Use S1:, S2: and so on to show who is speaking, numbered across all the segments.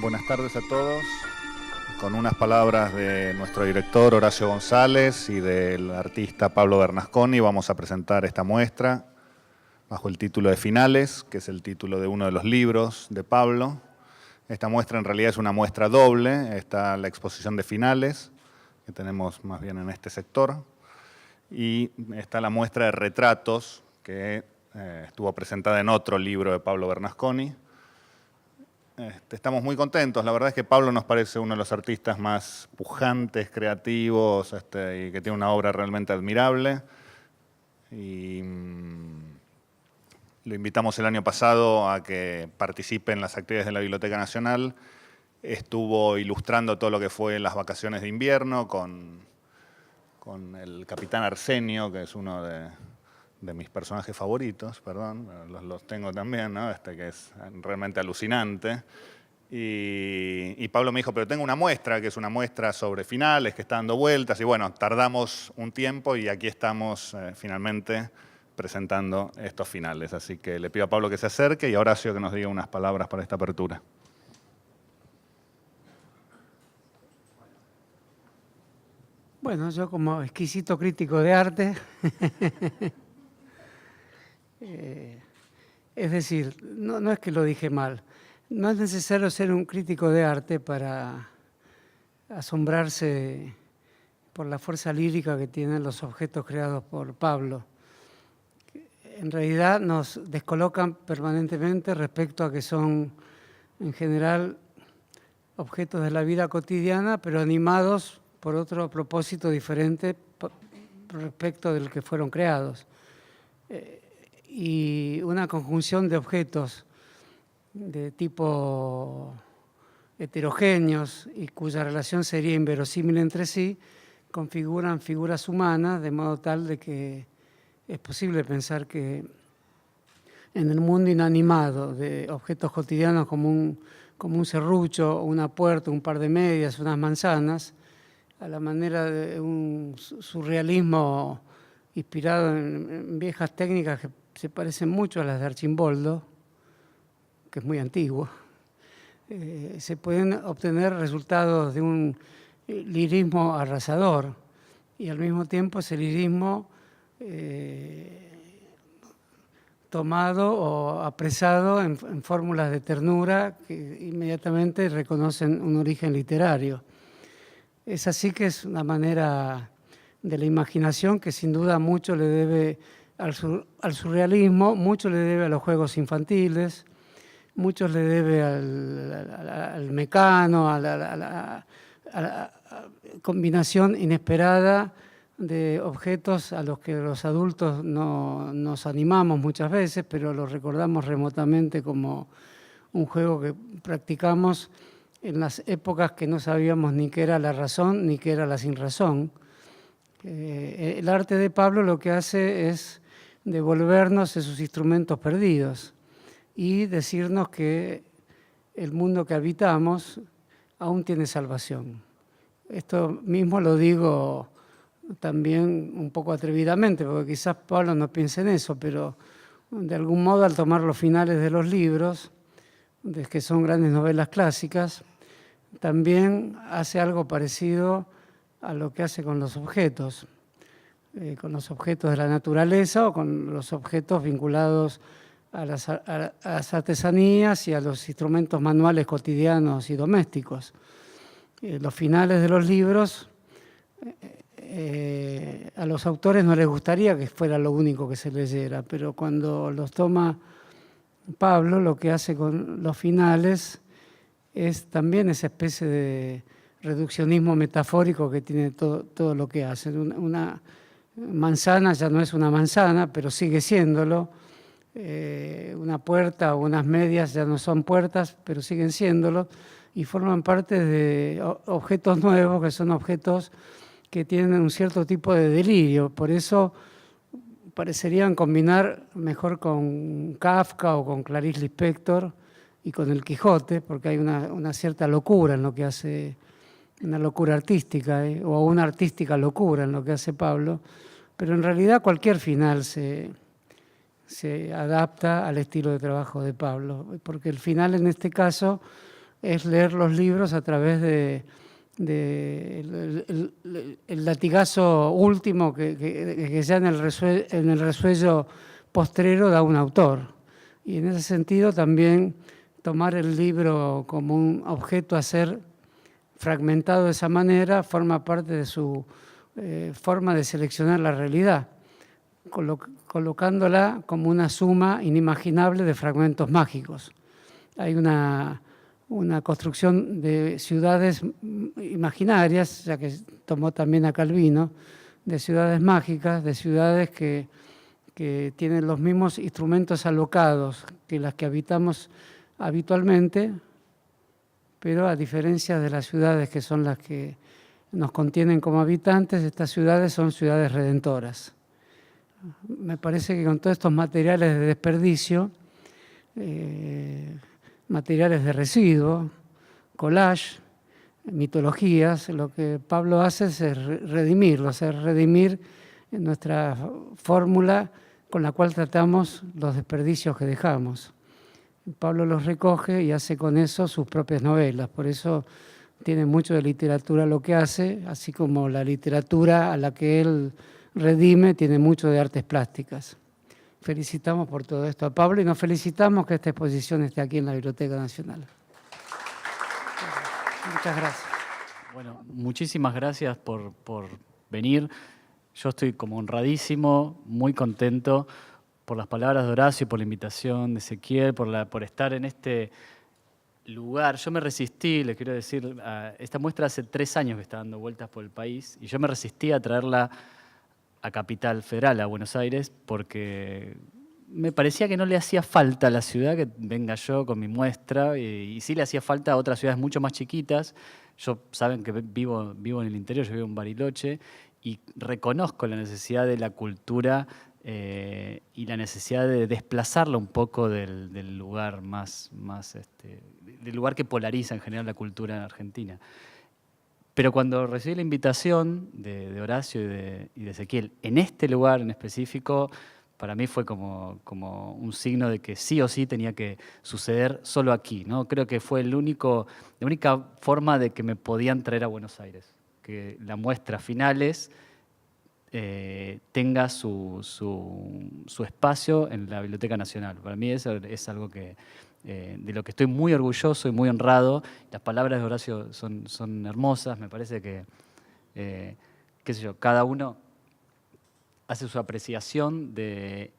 S1: Buenas tardes a todos. Con unas palabras de nuestro director Horacio González y del artista Pablo Bernasconi vamos a presentar esta muestra bajo el título de Finales, que es el título de uno de los libros de Pablo. Esta muestra en realidad es una muestra doble. Está la exposición de finales, que tenemos más bien en este sector, y está la muestra de retratos, que estuvo presentada en otro libro de Pablo Bernasconi. Estamos muy contentos. La verdad es que Pablo nos parece uno de los artistas más pujantes, creativos, y que tiene una obra realmente admirable. Y lo invitamos el año pasado a que participe en las actividades de la Biblioteca Nacional. Estuvo ilustrando todo lo que fue las vacaciones de invierno con el Capitán Arsenio, que es uno de mis personajes favoritos, perdón, los tengo también, ¿no? Que es realmente alucinante. Y Pablo me dijo, pero tengo una muestra, que es una muestra sobre finales, que está dando vueltas, y bueno, tardamos un tiempo y aquí estamos finalmente presentando estos finales. Así que le pido a Pablo que se acerque y a Horacio que nos diga unas palabras para esta apertura.
S2: Bueno, yo como exquisito crítico de arte, es decir, no es que lo dije mal, no es necesario ser un crítico de arte para asombrarse por la fuerza lírica que tienen los objetos creados por Pablo. En realidad nos descolocan permanentemente respecto a que son, en general, objetos de la vida cotidiana, pero animados por otro propósito diferente respecto del que fueron creados. Y una conjunción de objetos de tipo heterogéneos y cuya relación sería inverosímil entre sí, configuran figuras humanas de modo tal de que es posible pensar que en el mundo inanimado de objetos cotidianos como un serrucho, una puerta, un par de medias, unas manzanas, a la manera de un surrealismo inspirado en viejas técnicas que se parecen mucho a las de Archimboldo, que es muy antiguo, se pueden obtener resultados de un lirismo arrasador y al mismo tiempo ese lirismo tomado o apresado en fórmulas de ternura que inmediatamente reconocen un origen literario. Es así que es una manera de la imaginación que sin duda mucho le debe al surrealismo, mucho le debe a los juegos infantiles, mucho le debe al mecano, a la combinación inesperada de objetos a los que los adultos no nos animamos muchas veces, pero los recordamos remotamente como un juego que practicamos en las épocas que no sabíamos ni qué era la razón ni qué era la sinrazón. El arte de Pablo lo que hace es devolvernos esos instrumentos perdidos y decirnos que el mundo que habitamos aún tiene salvación. Esto mismo lo digo también un poco atrevidamente, porque quizás Pablo no piense en eso, pero de algún modo al tomar los finales de los libros, que son grandes novelas clásicas, también hace algo parecido a lo que hace con los objetos de la naturaleza o con los objetos vinculados a las artesanías y a los instrumentos manuales cotidianos y domésticos. Los finales de los libros, a los autores no les gustaría que fuera lo único que se leyera, pero cuando los toma Pablo, lo que hace con los finales es también esa especie de reduccionismo metafórico que tiene todo lo que hace. Una manzana ya no es una manzana, pero sigue siéndolo. Una puerta o unas medias ya no son puertas, pero siguen siéndolo, y forman parte de objetos nuevos que son objetos que tienen un cierto tipo de delirio. Por eso parecerían combinar mejor con Kafka o con Clarice Lispector y con el Quijote, porque hay una cierta locura en lo que hace, una locura artística, o una artística locura en lo que hace Pablo, pero en realidad cualquier final se adapta al estilo de trabajo de Pablo, porque el final en este caso es leer los libros a través de el latigazo último que ya en el resuello postrero da un autor. Y en ese sentido también tomar el libro como un objeto a ser fragmentado de esa manera forma parte de su forma de seleccionar la realidad, colocándola como una suma inimaginable de fragmentos mágicos. Hay una construcción de ciudades imaginarias, ya que tomó también a Calvino, de ciudades mágicas, de ciudades que tienen los mismos instrumentos alocados que las que habitamos habitualmente, pero a diferencia de las ciudades que son las que nos contienen como habitantes, estas ciudades son ciudades redentoras. Me parece que con todos estos materiales de desperdicio, materiales de residuo, collage, mitologías, lo que Pablo hace es redimirlos, es redimir nuestra fórmula con la cual tratamos los desperdicios que dejamos. Pablo los recoge y hace con eso sus propias novelas, por eso tiene mucho de literatura lo que hace, así como la literatura a la que él redime tiene mucho de artes plásticas. Felicitamos por todo esto a Pablo y nos felicitamos que esta exposición esté aquí en la Biblioteca Nacional. Muchas gracias.
S3: Bueno, muchísimas gracias por venir. Yo estoy como honradísimo, muy contento por las palabras de Horacio, por la invitación de Ezequiel, por estar en este lugar. Yo me resistí, les quiero decir, esta muestra hace 3 años que está dando vueltas por el país y yo me resistí a traerla a Capital Federal, a Buenos Aires, porque me parecía que no le hacía falta a la ciudad que venga yo con mi muestra y sí le hacía falta a otras ciudades mucho más chiquitas. Yo saben que vivo en el interior, yo vivo en Bariloche y reconozco la necesidad de la cultura y la necesidad de desplazarla un poco del lugar del lugar que polariza en general la cultura en Argentina. Pero cuando recibí la invitación de Horacio y de Ezequiel en este lugar en específico, para mí fue como un signo de que sí o sí tenía que suceder solo aquí, ¿no? Creo que fue la única forma de que me podían traer a Buenos Aires, que la muestra Finales tenga su espacio en la Biblioteca Nacional. Para mí eso es algo que, de lo que estoy muy orgulloso y muy honrado. Las palabras de Horacio son hermosas, me parece que, qué sé yo, cada uno hace su apreciación de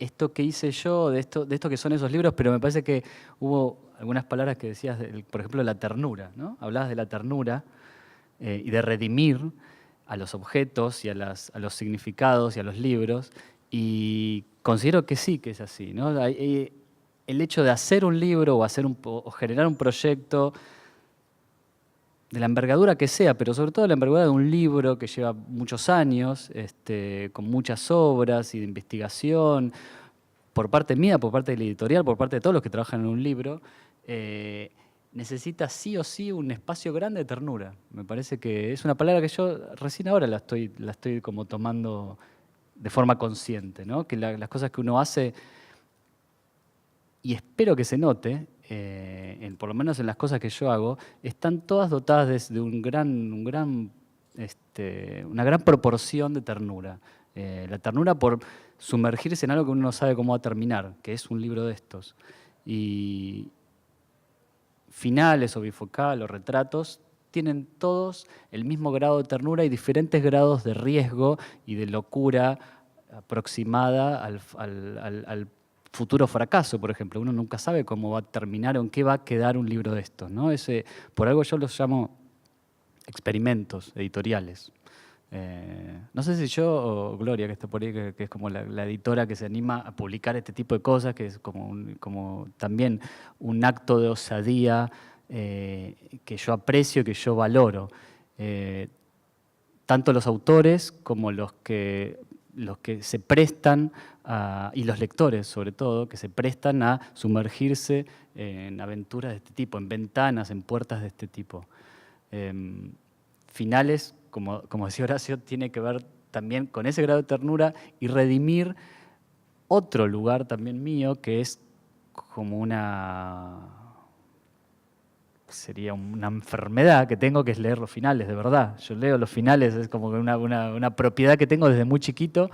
S3: esto que hice yo, de esto que son esos libros, pero me parece que hubo algunas palabras que decías, por ejemplo, la ternura, ¿no? Hablabas de la ternura y de redimir a los objetos y a los significados y a los libros, y considero que sí que es así, ¿no? El hecho de hacer un libro o generar un proyecto de la envergadura que sea, pero sobre todo la envergadura de un libro que lleva muchos años, con muchas obras y de investigación, por parte mía, por parte de la editorial, por parte de todos los que trabajan en un libro, necesita sí o sí un espacio grande de ternura. Me parece que es una palabra que yo recién ahora la estoy como tomando de forma consciente, ¿no? Que las cosas que uno hace, y espero que se note, por lo menos en las cosas que yo hago, están todas dotadas de una gran proporción de ternura. La ternura por sumergirse en algo que uno no sabe cómo va a terminar, que es un libro de estos. Y Finales o Bifocal o Retratos tienen todos el mismo grado de ternura y diferentes grados de riesgo y de locura aproximada al futuro fracaso, por ejemplo. Uno nunca sabe cómo va a terminar o en qué va a quedar un libro de estos, ¿no? Por algo yo los llamo experimentos editoriales. No sé si yo o Gloria, que está por ahí, que es como la editora que se anima a publicar este tipo de cosas, que es como también un acto de osadía que yo aprecio y que yo valoro. Tanto los autores como los que se prestan, y los lectores sobre todo, que se prestan a sumergirse en aventuras de este tipo, en ventanas, en puertas de este tipo. Finales, como decía Horacio, tiene que ver también con ese grado de ternura y redimir otro lugar también mío, que es como una sería una enfermedad que tengo, que es leer los finales, de verdad. Yo leo los finales, es como que una propiedad que tengo desde muy chiquito,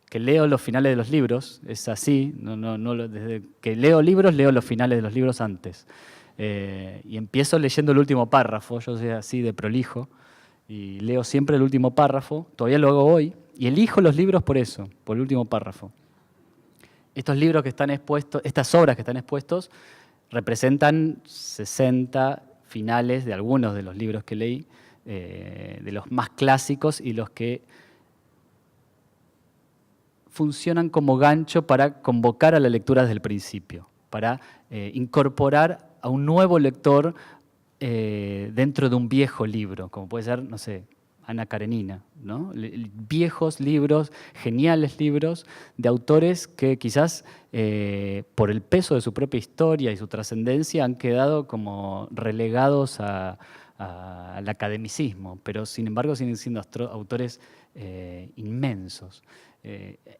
S3: que leo los finales de los libros, es así, desde que leo libros, leo los finales de los libros antes. Y empiezo leyendo el último párrafo, yo soy así de prolijo, y leo siempre el último párrafo, todavía lo hago hoy, y elijo los libros por eso, por el último párrafo. Estos libros que están expuestos, estas obras que están expuestos, representan 60 finales de algunos de los libros que leí, de los más clásicos y los que funcionan como gancho para convocar a la lectura desde el principio, para incorporar a un nuevo lector dentro de un viejo libro, como puede ser, no sé, Ana Karenina, ¿no? Viejos libros, geniales libros de autores que quizás por el peso de su propia historia y su trascendencia han quedado como relegados al academicismo, pero sin embargo siguen siendo autores inmensos.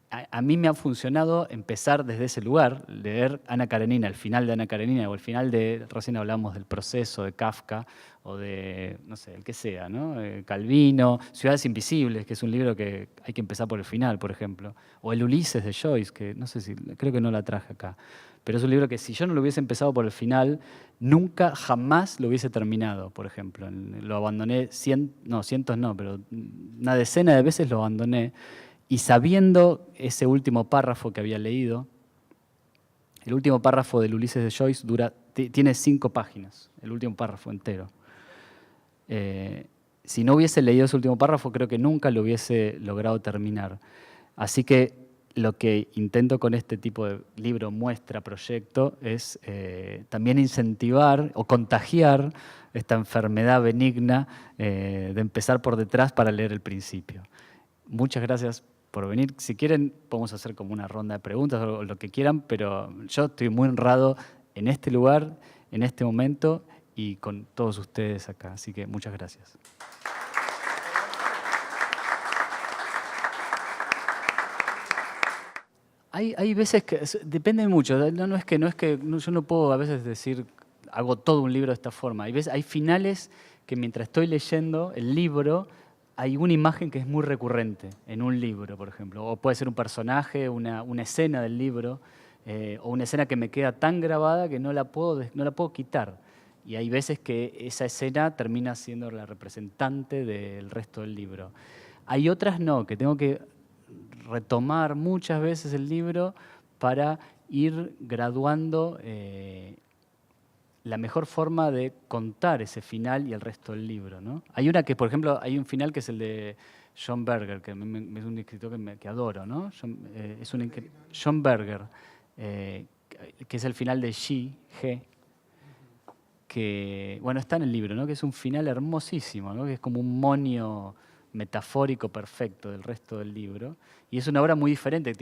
S3: A mí me ha funcionado empezar desde ese lugar, leer Ana Karenina, el final de Ana Karenina o el final de, recién hablamos del Proceso de Kafka o de, no sé, el que sea, ¿no? Calvino, Ciudades Invisibles, que es un libro que hay que empezar por el final, por ejemplo, o el Ulises de Joyce, que no sé si, creo que no la traje acá, pero es un libro que si yo no lo hubiese empezado por el final, nunca, jamás lo hubiese terminado, por ejemplo. Lo abandoné, cientos no, pero una decena de veces lo abandoné. Y sabiendo ese último párrafo que había leído, el último párrafo del Ulises de Joyce tiene 5 páginas, el último párrafo entero. Si no hubiese leído ese último párrafo, creo que nunca lo hubiese logrado terminar. Así que lo que intento con este tipo de libro, muestra, proyecto, es también incentivar o contagiar esta enfermedad benigna de empezar por detrás para leer el principio. Muchas gracias por venir. Si quieren, podemos hacer como una ronda de preguntas o lo que quieran, pero yo estoy muy honrado en este lugar, en este momento y con todos ustedes acá. Así que muchas gracias. Hay veces que depende mucho. No es que yo no puedo a veces decir hago todo un libro de esta forma. Hay finales que mientras estoy leyendo el libro hay una imagen que es muy recurrente en un libro, por ejemplo. O puede ser un personaje, una escena del libro, o una escena que me queda tan grabada que no la puedo quitar. Y hay veces que esa escena termina siendo la representante del resto del libro. Hay otras no, que tengo que retomar muchas veces el libro para ir graduando la mejor forma de contar ese final y el resto del libro, ¿no? Hay una que, por ejemplo, hay un final que es el de John Berger, que es un escritor que adoro, ¿no? John Berger, que es el final de G, que, bueno, está en el libro, ¿no? Que es un final hermosísimo, ¿no? Que es como un monio metafórico perfecto del resto del libro. Y es una obra muy diferente.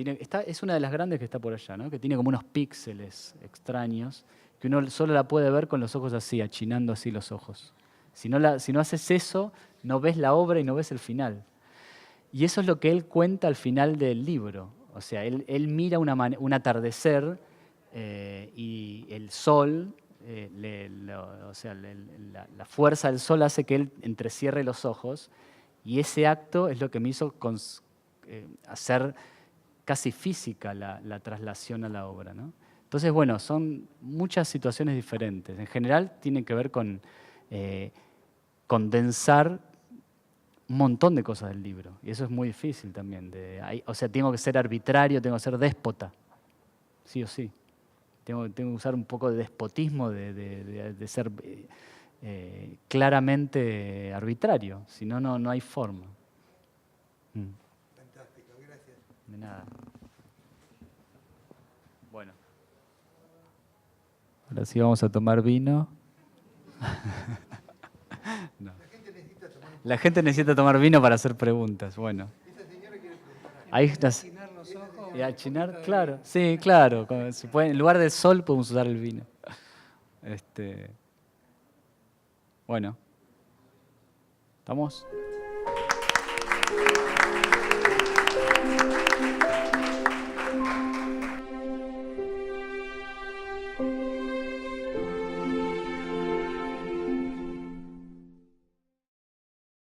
S3: Es una de las grandes que está por allá, ¿no? Que tiene como unos píxeles extraños, que uno solo la puede ver con los ojos así, achinando así los ojos. Si no haces eso, no ves la obra y no ves el final. Y eso es lo que él cuenta al final del libro. O sea, él mira un atardecer y el sol, la fuerza del sol hace que él entrecierre los ojos, y ese acto es lo que me hizo hacer casi física la traslación a la obra, ¿no? Entonces, bueno, son muchas situaciones diferentes. En general tienen que ver con condensar un montón de cosas del libro. Y eso es muy difícil también. O sea, tengo que ser arbitrario, tengo que ser déspota. Sí o sí. Tengo que usar un poco de despotismo, de ser claramente arbitrario. Si no, no hay forma.
S4: Fantástico, gracias.
S3: De nada. Bueno. Ahora sí vamos a tomar vino. No. La gente necesita tomar vino para hacer preguntas. Bueno.
S4: Esa señora quiere preguntar.
S3: Ahí está.
S2: Achinar los ojos.
S3: Y achinar, claro. Sí, claro. En lugar del sol podemos usar el vino. Bueno. ¿Estamos?